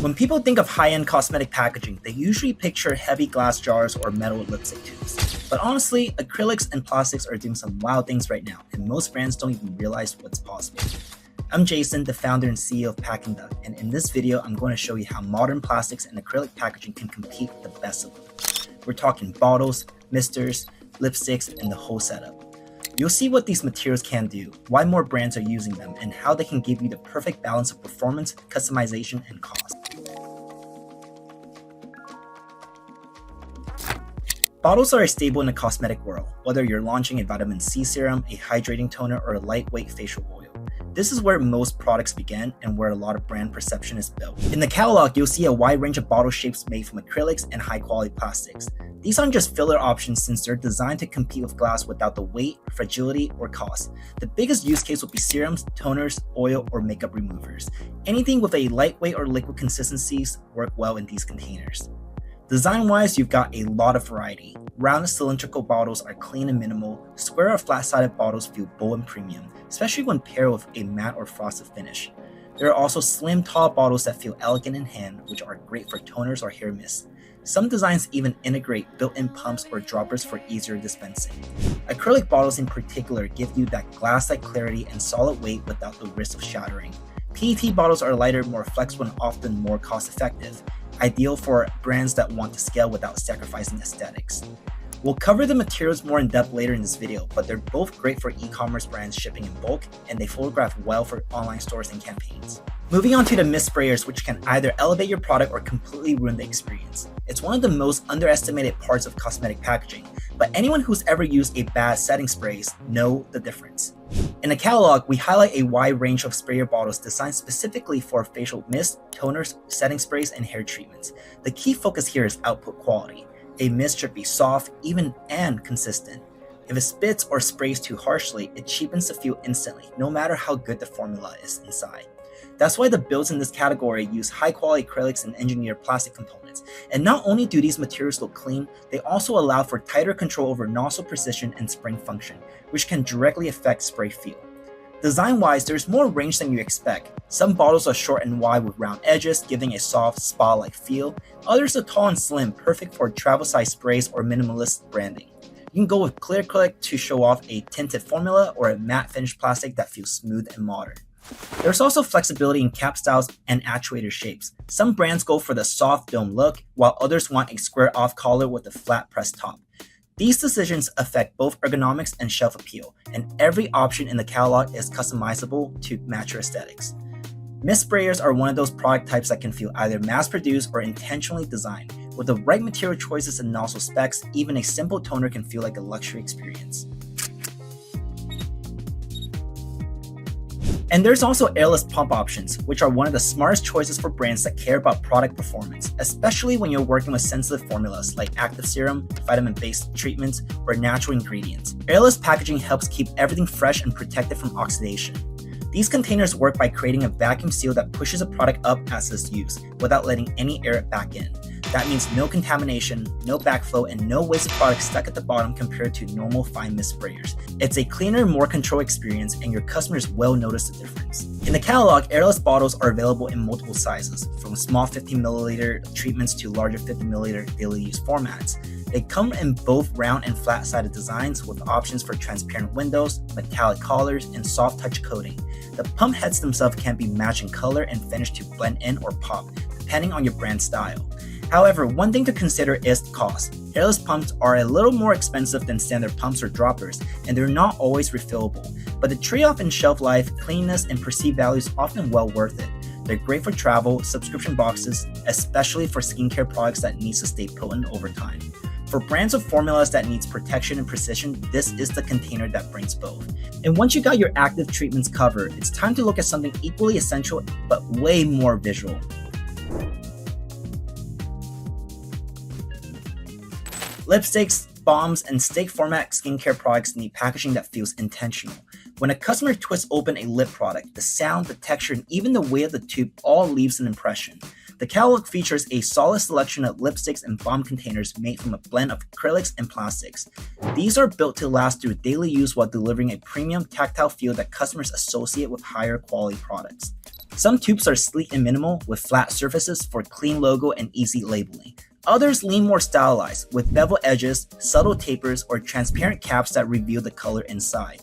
When people think of high-end cosmetic packaging, they usually picture heavy glass jars or metal lipstick tubes. But honestly, acrylics and plastics are doing some wild things right now, and most brands don't even realize what's possible. I'm Jason, the founder and CEO of Paking, and in this video, I'm going to show you how modern plastics and acrylic packaging can compete with the best of them. We're talking bottles, misters, lipsticks, and the whole setup. You'll see what these materials can do, why more brands are using them, and how they can give you the perfect balance of performance, customization, and cost. Bottles are a staple in the cosmetic world, whether you're launching a vitamin C serum, a hydrating toner, or a lightweight facial oil. This is where most products begin and where a lot of brand perception is built. In the catalog, you'll see a wide range of bottle shapes made from acrylics and high-quality plastics. These aren't just filler options since they're designed to compete with glass without the weight, fragility, or cost. The biggest use case will be serums, toners, oil, or makeup removers. Anything with a lightweight or liquid consistencies work well in these containers. Design-wise, you've got a lot of variety. Round cylindrical bottles are clean and minimal. Square or flat-sided bottles feel bold and premium, especially when paired with a matte or frosted finish. There are also slim, tall bottles that feel elegant in hand, which are great for toners or hair mist. Some designs even integrate built-in pumps or droppers for easier dispensing. Acrylic bottles in particular give you that glass-like clarity and solid weight without the risk of shattering. PET bottles are lighter, more flexible, and often more cost-effective, ideal for brands that want to scale without sacrificing aesthetics. We'll cover the materials more in depth later in this video, but they're both great for e-commerce brands shipping in bulk, and they photograph well for online stores and campaigns. Moving on to the mist sprayers, which can either elevate your product or completely ruin the experience. It's one of the most underestimated parts of cosmetic packaging, but anyone who's ever used a bad setting sprays know the difference. In the catalog, we highlight a wide range of sprayer bottles designed specifically for facial mist, toners, setting sprays, and hair treatments. The key focus here is output quality. A mist should be soft, even, and consistent. If it spits or sprays too harshly, it cheapens the feel instantly, no matter how good the formula is inside. That's why the builds in this category use high-quality acrylics and engineered plastic components. And not only do these materials look clean, they also allow for tighter control over nozzle precision and spring function, which can directly affect spray feel. Design-wise, there's more range than you expect. Some bottles are short and wide with round edges, giving a soft, spa-like feel. Others are tall and slim, perfect for travel-size sprays or minimalist branding. You can go with clear acrylic to show off a tinted formula or a matte finished plastic that feels smooth and modern. There's also flexibility in cap styles and actuator shapes. Some brands go for the soft dome look, while others want a square-off collar with a flat pressed top. These decisions affect both ergonomics and shelf appeal, and every option in the catalog is customizable to match your aesthetics. Mist sprayers are one of those product types that can feel either mass-produced or intentionally designed. With the right material choices and nozzle specs, even a simple toner can feel like a luxury experience. And there's also airless pump options, which are one of the smartest choices for brands that care about product performance, especially when you're working with sensitive formulas like active serum, vitamin-based treatments, or natural ingredients. Airless packaging helps keep everything fresh and protected from oxidation. These containers work by creating a vacuum seal that pushes a product up as it's used, without letting any air back in. That means no contamination, no backflow, and no wasted product stuck at the bottom compared to normal fine mist sprayers. It's a cleaner, more controlled experience, and your customers will notice the difference. In the catalog, airless bottles are available in multiple sizes, from small 15ml treatments to larger 50ml daily use formats. They come in both round and flat-sided designs with options for transparent windows, metallic collars, and soft touch coating. The pump heads themselves can be matched in color and finish to blend in or pop, depending on your brand style. However, one thing to consider is cost. Airless pumps are a little more expensive than standard pumps or droppers, and they're not always refillable. But the trade-off in shelf life, cleanness, and perceived value is often well worth it. They're great for travel, subscription boxes, especially for skincare products that need to stay potent over time. For brands with formulas that needs protection and precision, this is the container that brings both. And once you got your active treatments covered, it's time to look at something equally essential but way more visual. Lipsticks, balms, and steak format skincare products need packaging that feels intentional. When a customer twists open a lip product, the sound, the texture, and even the weight of the tube all leaves an impression. The catalog features a solid selection of lipsticks and balm containers made from a blend of acrylics and plastics. These are built to last through daily use while delivering a premium tactile feel that customers associate with higher quality products. Some tubes are sleek and minimal with flat surfaces for clean logo and easy labeling. Others lean more stylized with bevel edges, subtle tapers, or transparent caps that reveal the color inside.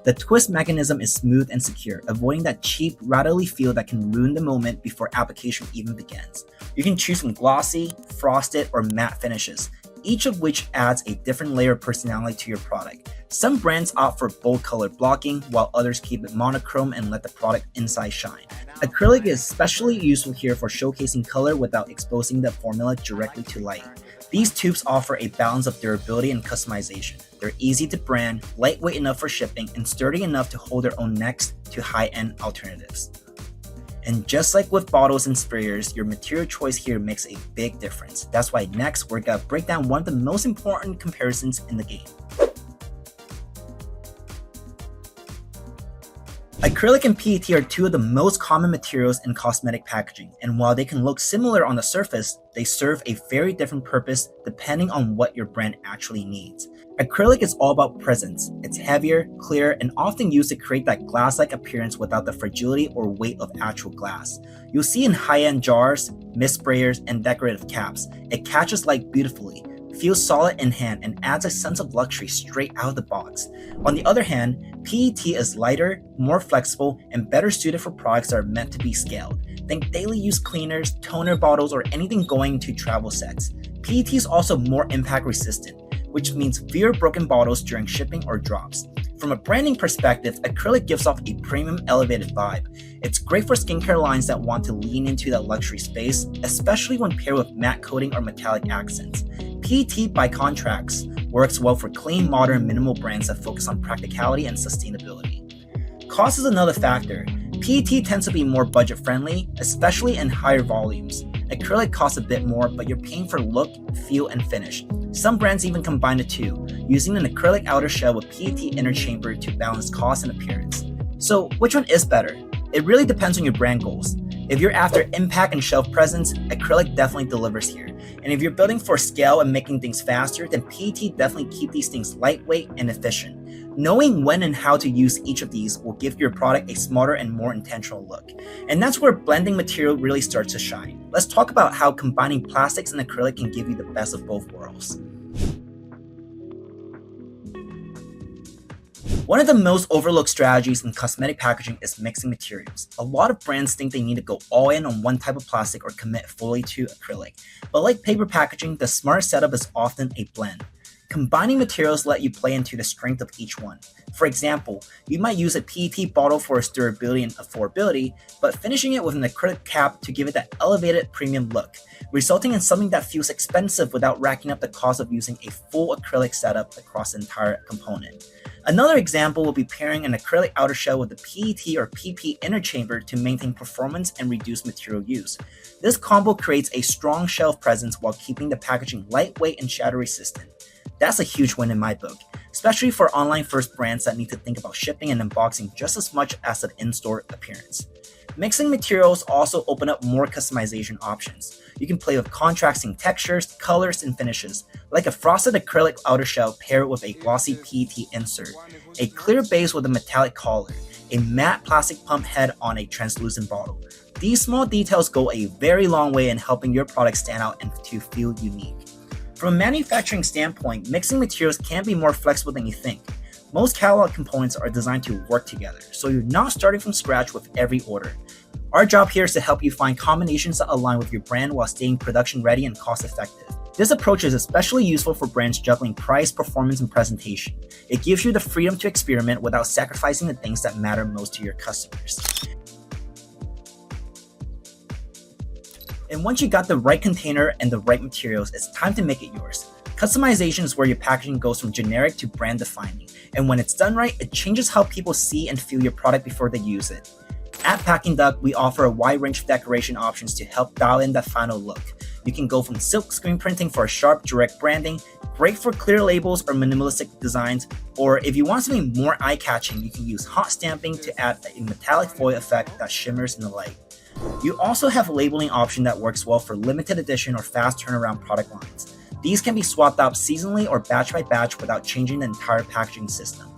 The twist mechanism is smooth and secure, avoiding that cheap, rattly feel that can ruin the moment before application even begins. You can choose from glossy, frosted, or matte finishes, each of which adds a different layer of personality to your product. Some brands opt for bold color blocking, while others keep it monochrome and let the product inside shine. Acrylic is especially useful here for showcasing color without exposing the formula directly to light. These tubes offer a balance of durability and customization. They're easy to brand, lightweight enough for shipping, and sturdy enough to hold their own next to high-end alternatives. And just like with bottles and sprayers, your material choice here makes a big difference. That's why next we're gonna break down one of the most important comparisons in the game. Acrylic and PET are two of the most common materials in cosmetic packaging, and while they can look similar on the surface, they serve a very different purpose depending on what your brand actually needs. Acrylic is all about presence. It's heavier, clearer, and often used to create that glass-like appearance without the fragility or weight of actual glass. You'll see in high-end jars, mist sprayers, and decorative caps. It catches light beautifully, feels solid in hand, and adds a sense of luxury straight out of the box. On the other hand, PET is lighter, more flexible, and better suited for products that are meant to be scaled. Think daily use cleaners, toner bottles, or anything going into travel sets. PET is also more impact resistant, which means fewer broken bottles during shipping or drops. From a branding perspective, acrylic gives off a premium elevated vibe. It's great for skincare lines that want to lean into that luxury space, especially when paired with matte coating or metallic accents. PET, by contrast, works well for clean, modern, minimal brands that focus on practicality and sustainability. Cost is another factor. PET tends to be more budget-friendly, especially in higher volumes. Acrylic costs a bit more, but you're paying for look, feel, and finish. Some brands even combine the two, using an acrylic outer shell with PET inner chamber to balance cost and appearance. So, which one is better? It really depends on your brand goals. If you're after impact and shelf presence, acrylic definitely delivers here. And if you're building for scale and making things faster, then PET definitely keep these things lightweight and efficient. Knowing when and how to use each of these will give your product a smarter and more intentional look. And that's where blending material really starts to shine. Let's talk about how combining plastics and acrylic can give you the best of both worlds. One of the most overlooked strategies in cosmetic packaging is mixing materials. A lot of brands think they need to go all in on one type of plastic or commit fully to acrylic. But like paper packaging, the smart setup is often a blend. Combining materials let you play into the strength of each one. For example, you might use a PET bottle for its durability and affordability, but finishing it with an acrylic cap to give it that elevated premium look, resulting in something that feels expensive without racking up the cost of using a full acrylic setup across the entire component. Another example will be pairing an acrylic outer shell with a PET or PP inner chamber to maintain performance and reduce material use. This combo creates a strong shelf presence while keeping the packaging lightweight and shatter resistant. That's a huge win in my book, especially for online-first brands that need to think about shipping and unboxing just as much as the in-store appearance. Mixing materials also open up more customization options. You can play with contrasting textures, colors, and finishes, like a frosted acrylic outer shell paired with a glossy PET insert, a clear base with a metallic collar, a matte plastic pump head on a translucent bottle. These small details go a very long way in helping your product stand out and to feel unique. From a manufacturing standpoint, mixing materials can be more flexible than you think. Most catalog components are designed to work together, so you're not starting from scratch with every order. Our job here is to help you find combinations that align with your brand while staying production ready and cost effective. This approach is especially useful for brands juggling price, performance, and presentation. It gives you the freedom to experiment without sacrificing the things that matter most to your customers. And once you got the right container and the right materials, it's time to make it yours. Customization is where your packaging goes from generic to brand defining. And when it's done right, it changes how people see and feel your product before they use it. At Paking, we offer a wide range of decoration options to help dial in that final look. You can go from silk screen printing for a sharp, direct branding, great for clear labels or minimalistic designs, or if you want something more eye-catching, you can use hot stamping to add a metallic foil effect that shimmers in the light. You also have a labeling option that works well for limited edition or fast turnaround product lines. These can be swapped out seasonally or batch by batch without changing the entire packaging system.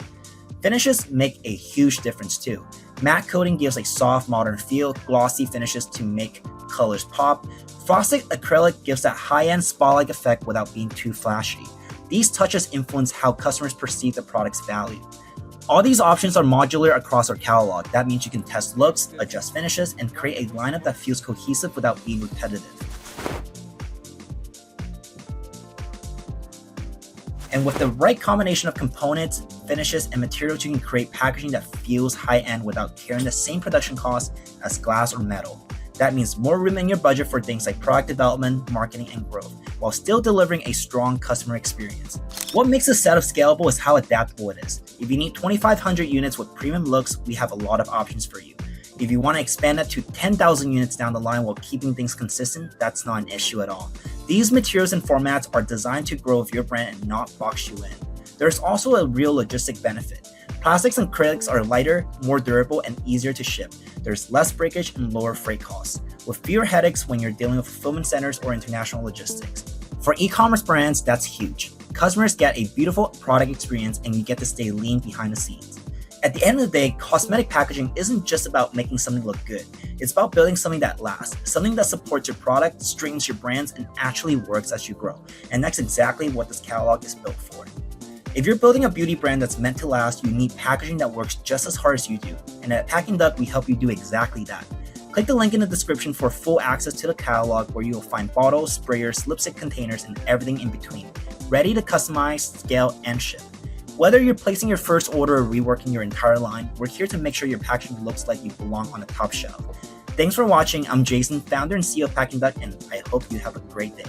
Finishes make a huge difference too. Matte coating gives a soft, modern feel, glossy finishes to make colors pop. Frosted acrylic gives that high-end spa-like effect without being too flashy. These touches influence how customers perceive the product's value. All these options are modular across our catalog. That means you can test looks, adjust finishes, and create a lineup that feels cohesive without being repetitive. And with the right combination of components, finishes, and materials, you can create packaging that feels high-end without carrying the same production costs as glass or metal. That means more room in your budget for things like product development, marketing, and growth, while still delivering a strong customer experience. What makes this setup scalable is how adaptable it is. If you need 2,500 units with premium looks, we have a lot of options for you. If you want to expand that to 10,000 units down the line while keeping things consistent, that's not an issue at all. These materials and formats are designed to grow with your brand and not box you in. There's also a real logistic benefit. Plastics and acrylics are lighter, more durable, and easier to ship. There's less breakage and lower freight costs, with fewer headaches when you're dealing with fulfillment centers or international logistics. For e-commerce brands, that's huge. Customers get a beautiful product experience and you get to stay lean behind the scenes. At the end of the day, cosmetic packaging isn't just about making something look good. It's about building something that lasts, something that supports your product, strengthens your brands, and actually works as you grow. And that's exactly what this catalog is built for. If you're building a beauty brand that's meant to last, you need packaging that works just as hard as you do. And at Packing Duck, we help you do exactly that. Click the link in the description for full access to the catalog where you'll find bottles, sprayers, lipstick containers, and everything in between, ready to customize, scale, and ship. Whether you're placing your first order or reworking your entire line, we're here to make sure your packaging looks like you belong on the top shelf. Thanks for watching. I'm Jason, founder and CEO of Packing Duck, and I hope you have a great day.